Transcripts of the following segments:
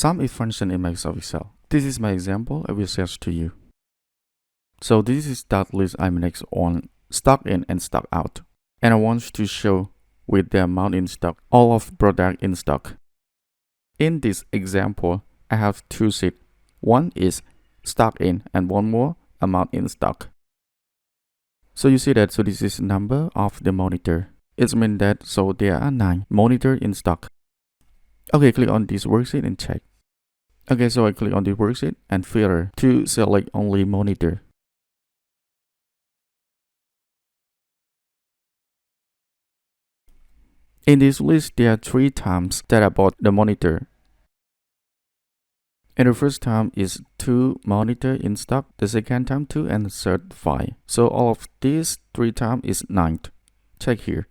SumiF function in Microsoft Excel. This is my example I will share to you. So this is that list I'm next on stock in and stock out. And I want to show with the amount in stock, all of product in stock. In this example, I have two sheets. One is stock in and one more amount in stock. So you see that, so this is number of the monitor. It means that, so there are 9 monitor in stock. Okay, click on this worksheet and check. Okay, so I click on the worksheet and filter to select only monitor. In this list, there are 3 times that I bought the monitor. And the first time is 2 monitor in stock, the second time 2, and the third 5. So all of these 3 times is 9. Check here.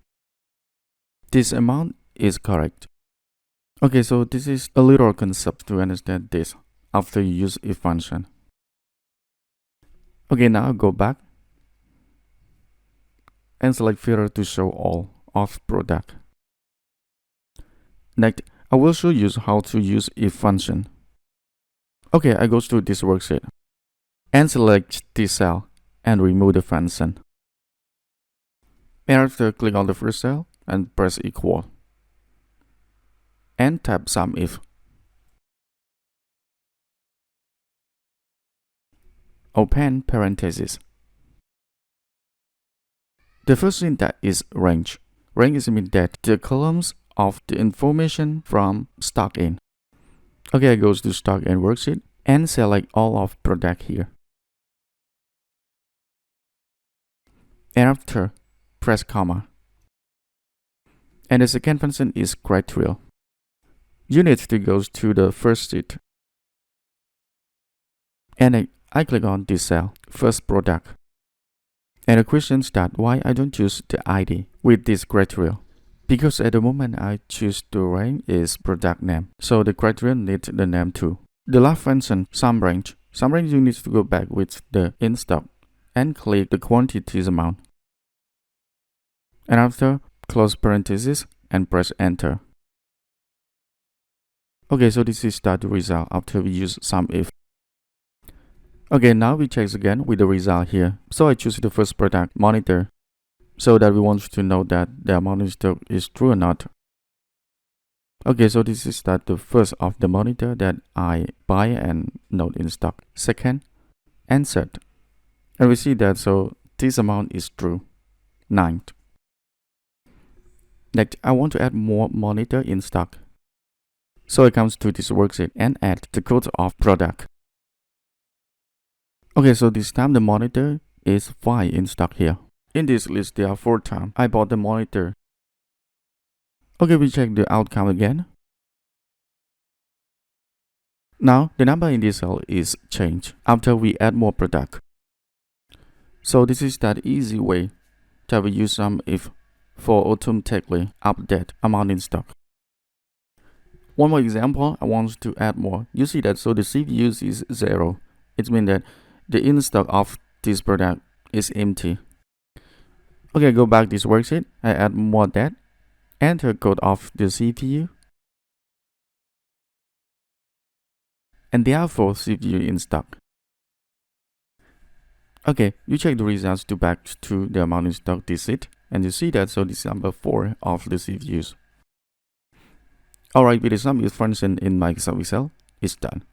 This amount is correct. Okay, so this is a little concept to understand this after you use if function. Okay, now go back and select filter to show all of product. Next, I will show you how to use if function. Okay, I go to this worksheet and select this cell and remove the function. And after, click on the first cell and press equal. And type SumiF. Open parentheses. The first thing that is range. Range is mean that the columns of the information from stock in. Okay, I go to stock in worksheet and select all of product here. And after, press comma. And the second function is criteria. You need to go to the first sheet. And I click on this cell, first product. And the question starts why I don't choose the ID with this criteria. Because at the moment I choose the range is product name. So the criteria needs the name too. The last function, sum range. Sum range you need to go back with the in stock and click the quantities amount. And after, close parentheses and press enter. Okay, so this is the result after we use SumiF. Okay, now we check again with the result here. So I choose the first product, monitor, so that we want to know that the amount in stock is true or not. Okay, so this is the first of the monitor that I buy and note in stock. Second and third. And we see that, so this amount is true, 9. Next, I want to add more monitor in stock. So I come to this worksheet and add the code of product. Okay, so this time the monitor is 5 in stock here. In this list, there are 4 times I bought the monitor. Okay, we check the outcome again. Now, the number in this cell is changed after we add more product. So this is that easy way that we use SumiF for automatically update amount in stock. One more example, I want to add more. You see that, so the CPU is 0. It means that the in stock of this product is empty. Okay, go back this worksheet. I add more that. Enter code of the CPU. And therefore CPU in stock. Okay, you check the results to back to the amount in stock this sheet. And you see that, so this is number 4 of the CPUs. Alright, with the SumiF function in Microsoft Excel, it's done.